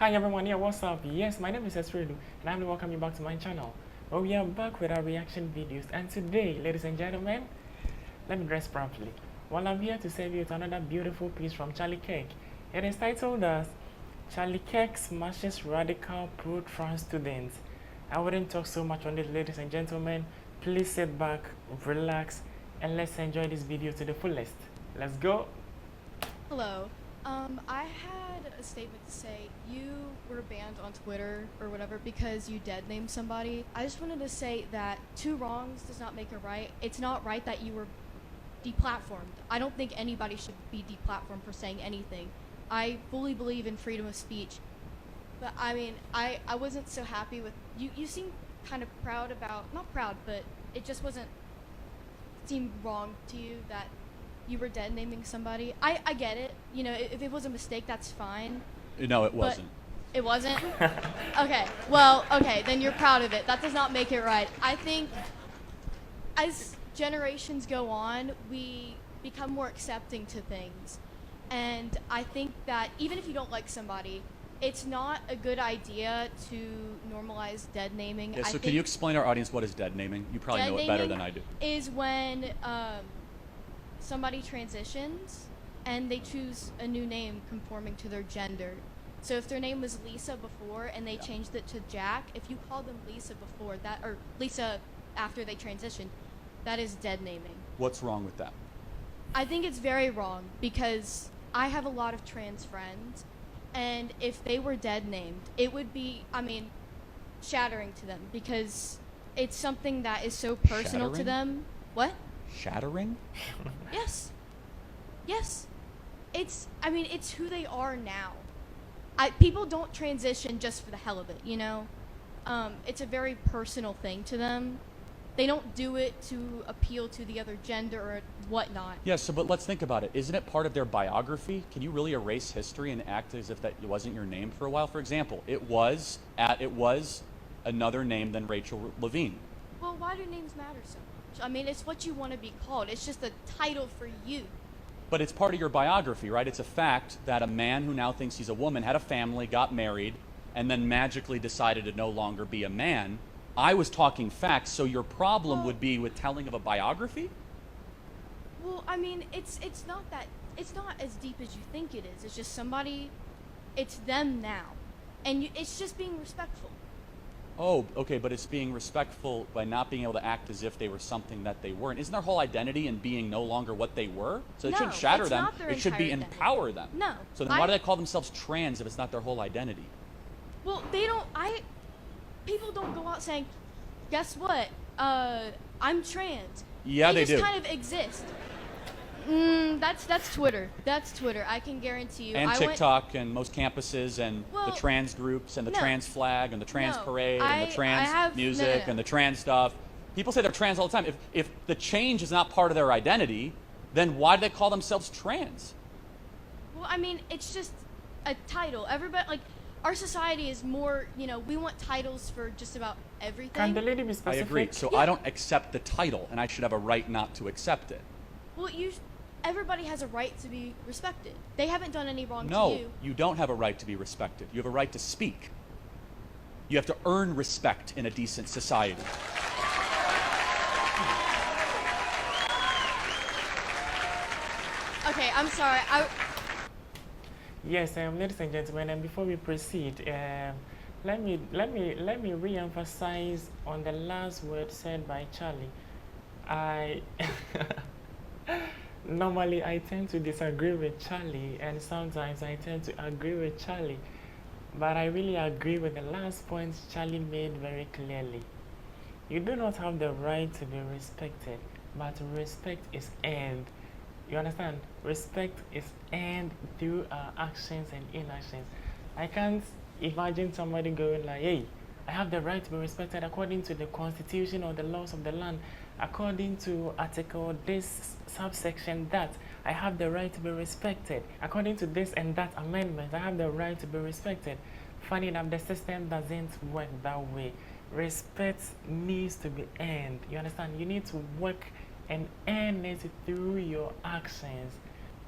Hi everyone, yeah, what's up? Yes, my name is Esredu, and I'm welcoming you back to my channel. Well, we are back with our reaction videos, and today, ladies and gentlemen, let me dress properly. Well, I'm here to serve you with another beautiful piece from Charlie Kirk. It is titled as Charlie Kirk Smashes Radical Pro-Trans Students. I wouldn't talk so much on this, ladies and gentlemen. Please sit back, relax, and let's enjoy this video to the fullest. Let's go! Hello. I had a statement to say. You were banned on Twitter or whatever because you dead named somebody. I just wanted to say that two wrongs does not make a right. It's not right that you were deplatformed. I don't think anybody should be deplatformed for saying anything. I fully believe in freedom of speech. But I mean, I wasn't so happy with you. You seemed kind of proud about, not proud, but it just seemed wrong to you that you were dead naming somebody. I get it. You know, if it was a mistake, that's fine. No, it wasn't. It wasn't? Okay. Well, okay, then you're proud of it. That does not make it right. I think as generations go on, we become more accepting to things. And I think that even if you don't like somebody, it's not a good idea to normalize dead naming. Yeah, so can you explain to our audience what is dead naming? You probably know it better than I do. Is when somebody transitions and they choose a new name conforming to their gender. So if their name was Lisa before and they changed it to Jack, if you call them Lisa before that, or Lisa after they transitioned, that is dead naming. What's wrong with that? I think it's very wrong because I have a lot of trans friends, and if they were dead named, it would be, I mean, shattering to them because it's something that is so personal to them. What? Shattering? Yes. Yes. I mean, it's who they are now. People don't transition just for the hell of it, you know? It's a very personal thing to them. They don't do it to appeal to the other gender or whatnot. Yeah, but let's think about it. Isn't it part of their biography? Can you really erase history and act as if that wasn't your name for a while? For example, it was another name than Rachel Levine. Well, why do names matter so much? I mean, it's what you want to be called. It's just a title for you. But it's part of your biography, right? It's a fact that a man who now thinks he's a woman had a family, got married, and then magically decided to no longer be a man. I was talking facts, so your problem would be with telling of a biography? Well, I mean, it's not as deep as you think it is. It's just somebody, it's them now. And it's just being respectful. Oh, okay, but it's being respectful by not being able to act as if they were something that they weren't. Isn't their whole identity in being no longer what they were? So it shouldn't shatter them. It should be empower them. No. So then why do they call themselves trans if it's not their whole identity? Well, people don't go out saying, guess what? I'm trans. Yeah, they do. They just kind of exist. That's Twitter. That's Twitter. I can guarantee you. And TikTok and most campuses and the trans groups and the trans flag and the trans parade and the trans music and the trans stuff. People say they're trans all the time. If the change is not part of their identity, then why do they call themselves trans? Well, I mean, it's just a title. Everybody, like, our society is more, you know, we want titles for just about everything. Can the lady be specific? I agree. So I don't accept the title, and I should have a right not to accept it. Well, everybody has a right to be respected. They haven't done any wrong to you. No, you don't have a right to be respected. You have a right to speak. You have to earn respect in a decent society. Okay, I'm sorry. Yes, ladies and gentlemen, and before we proceed, let me re-emphasize on the last word said by Charlie. Normally I tend to disagree with Charlie, and sometimes I tend to agree with Charlie, but I really agree with the last point Charlie made very clearly. You do not have the right to be respected, but respect is earned. You understand? Respect is earned through our actions and inactions. I can't imagine somebody going like, hey, I have the right to be respected according to the constitution or the laws of the land, according to article this, subsection that. I have the right to be respected. According to this and that amendment, I have the right to be respected. Funny enough, the system doesn't work that way. Respect needs to be earned. You understand? You need to work and earn it through your actions.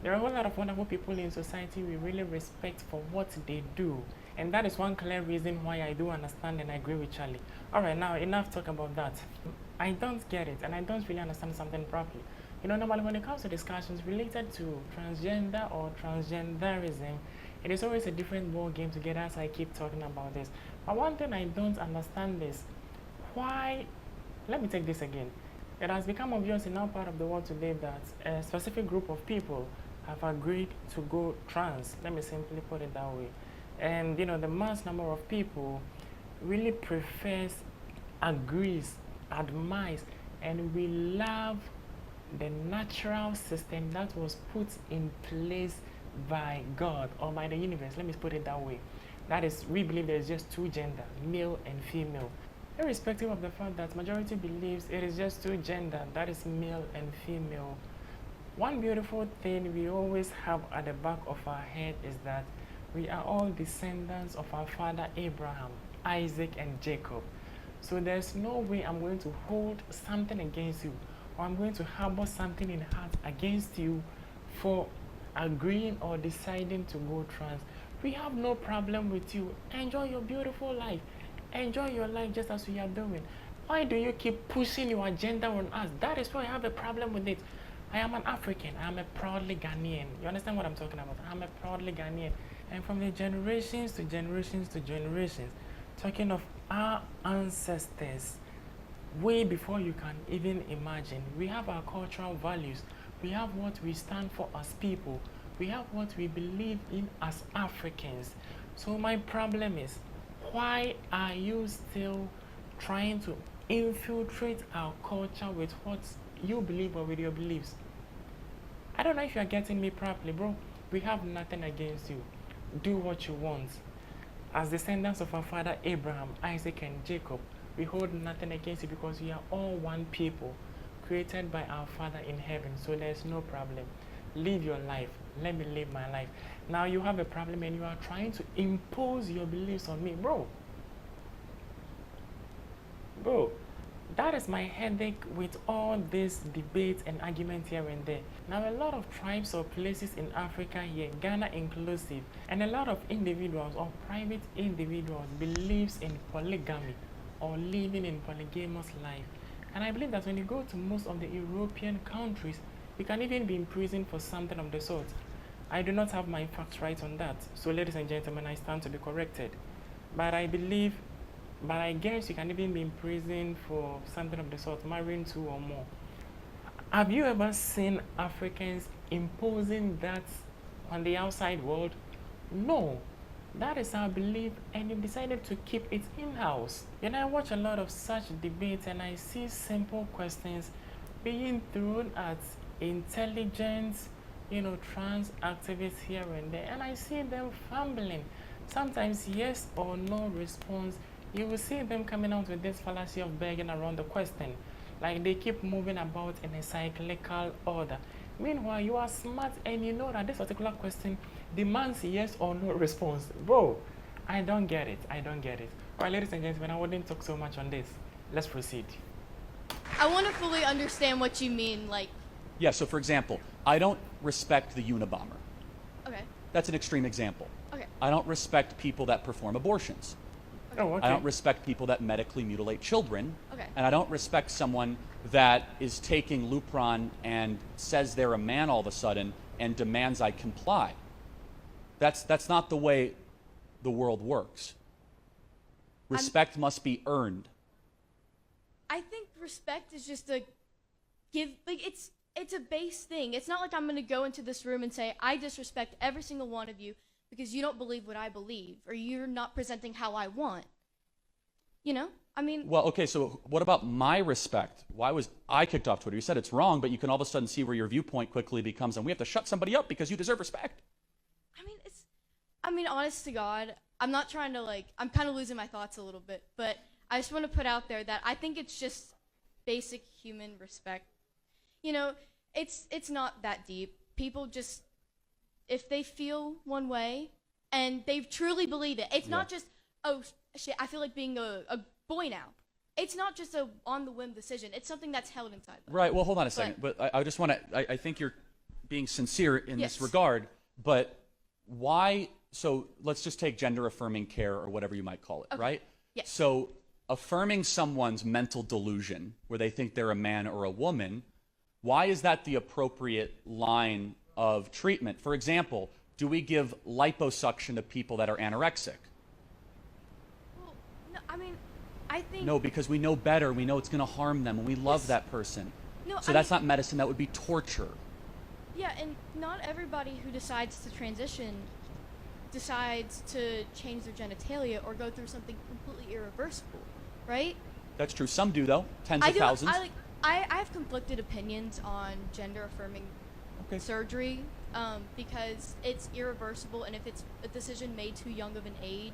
There are a whole lot of wonderful people in society we really respect for what they do. And that is one clear reason why I do understand and agree with Charlie. All right, now enough talk about that. I don't get it, and I don't really understand something properly. You know, normally when it comes to discussions related to transgender or transgenderism, it is always a different ball game together as I keep talking about this. But one thing I don't understand is why, let me take this again. It has become obvious in our part of the world today that a specific group of people have agreed to go trans. Let me simply put it that way. And you know, the mass number of people really prefers, agrees, admires, and we love the natural system that was put in place by God or by the universe. Let me put it that way. That is, we believe there's just two genders, male and female. Irrespective of the fact that majority believes it is just two genders, that is male and female. One beautiful thing we always have at the back of our head is that we are all descendants of our father Abraham, Isaac, and Jacob. So there's no way I'm going to hold something against you, or I'm going to harbor something in heart against you for agreeing or deciding to go trans. We have no problem with you. Enjoy your beautiful life. Enjoy your life just as we are doing. Why do you keep pushing your agenda on us? That is why I have a problem with it. I am an African. I am a proudly Ghanaian. You understand what I'm talking about? I'm a proudly Ghanaian. And from the generations to generations to generations, talking of our ancestors, way before you can even imagine, we have our cultural values. We have what we stand for as people. We have what we believe in as Africans. So my problem is, why are you still trying to infiltrate our culture with what you believe or with your beliefs? I don't know if you're getting me properly, bro. We have nothing against you. Do what you want. As descendants of our father Abraham, Isaac, and Jacob, we hold nothing against you because we are all one people, created by our Father in heaven. So there's no problem. Live your life. Let me live my life. Now you have a problem and you are trying to impose your beliefs on me. Bro, that is my headache with all this debate and argument here and there. Now a lot of tribes or places in Africa here, Ghana inclusive, and a lot of individuals or private individuals believes in polygamy or living in polygamous life. And I believe that when you go to most of the European countries, you can even be imprisoned for something of the sort. I do not have my facts right on that. So ladies and gentlemen, I stand to be corrected. But I guess you can even be imprisoned for something of the sort, marrying two or more. Have you ever seen Africans imposing that on the outside world? No. That is our belief, and you decided to keep it in-house. And I watch a lot of such debates and I see simple questions being thrown at intelligent, trans activists here and there, and I see them fumbling. Sometimes yes or no response. You will see them coming out with this fallacy of begging around the question. Like they keep moving about in a cyclical order. Meanwhile, you are smart and you know that this particular question demands yes or no response. Bro, I don't get it. I don't get it. All right, ladies and gentlemen, I wouldn't talk so much on this. Let's proceed. I want to fully understand what you mean, Yeah, so for example, I don't respect the Unabomber. Okay. That's an extreme example. Okay. I don't respect people that perform abortions. Okay. Oh, okay. I don't respect people that medically mutilate children. Okay. And I don't respect someone that is taking Lupron and says they're a man all of a sudden and demands I comply. That's not the way the world works. Respect must be earned. I think respect is just it's a base thing. It's not like I'm going to go into this room and say, I disrespect every single one of you because you don't believe what I believe, or you're not presenting how I want. Well, okay, so what about my respect? Why was I kicked off Twitter? You said it's wrong, but you can all of a sudden see where your viewpoint quickly becomes, and we have to shut somebody up because you deserve respect. Honest to God, I'm not trying to, I'm kind of losing my thoughts a little bit, but I just want to put out there that I think it's just basic human respect. It's not that deep. People just, if they feel one way and they truly believe it, it's not just, oh shit, I feel like being a boy now. It's not just a on the whim decision. It's something that's held inside them. Right. Well, hold on a second. But I just want to. I think you're being sincere in this regard. But why? So let's just take gender affirming care or whatever you might call it, Okay. right? Yes. So affirming someone's mental delusion where they think they're a man or a woman, why is that the appropriate line of treatment? For example, do we give liposuction to people that are anorexic? Well, no, I mean, I think... No, because we know better. We know it's going to harm them, and we love that person. No, so that's not medicine. That would be torture. Yeah, and not everybody who decides to transition decides to change their genitalia or go through something completely irreversible, right? That's true. Some do, though. Tens of thousands. I have conflicted opinions on gender-affirming surgery because it's irreversible, and if it's a decision made too young of an age,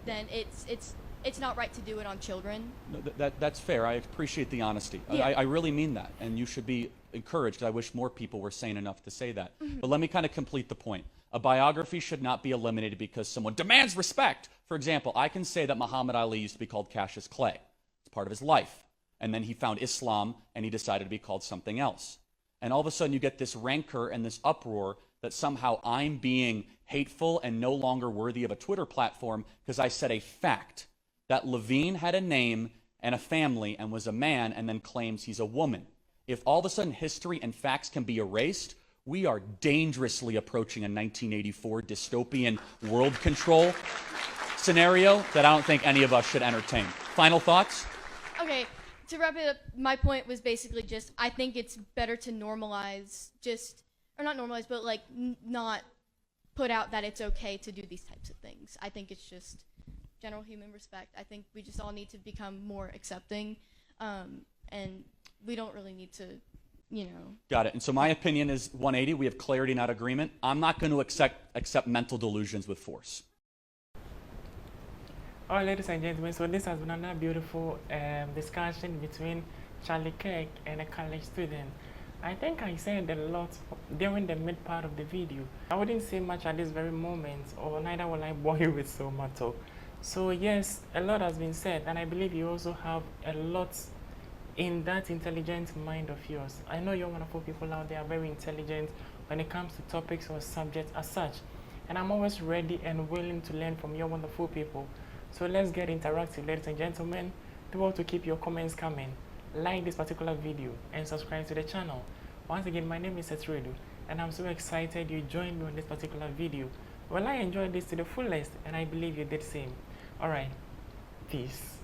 then it's not right to do it on children. No, that's fair. I appreciate the honesty. Yeah. I really mean that, and you should be encouraged. I wish more people were sane enough to say that. But let me kind of complete the point. A biography should not be eliminated because someone demands respect. For example, I can say that Muhammad Ali used to be called Cassius Clay. It's part of his life. And then he found Islam, and he decided to be called something else. And all of a sudden, you get this rancor and this uproar that somehow I'm being hateful and no longer worthy of a Twitter platform because I said a fact that Levine had a name and a family and was a man and then claims he's a woman. If all of a sudden history and facts can be erased, we are dangerously approaching a 1984 dystopian world control scenario that I don't think any of us should entertain. Final thoughts? Okay, to wrap it up, my point was basically just I think it's better to normalize or not normalize, but like not put out that it's okay to do these types of things. I think it's just general human respect. I think we just all need to become more accepting, and we don't really need to, Got it. And so my opinion is 180. We have clarity, not agreement. I'm not going to accept mental delusions with force. All right, ladies and gentlemen, so this has been another beautiful discussion between Charlie Kirk and a college student. I think I said a lot during the mid part of the video. I wouldn't say much at this very moment, or neither will I bore you with so much. So yes, a lot has been said, and I believe you also have a lot in that intelligent mind of yours. I know you're wonderful people out there, very intelligent when it comes to topics or subjects as such. And I'm always ready and willing to learn from your wonderful people. So let's get interactive, ladies and gentlemen. Do want to keep your comments coming. Like this particular video and subscribe to the channel. Once again, my name is Setredu, and I'm so excited you joined me on this particular video. Well, I enjoyed this to the fullest, and I believe you did the same. Alright, peace.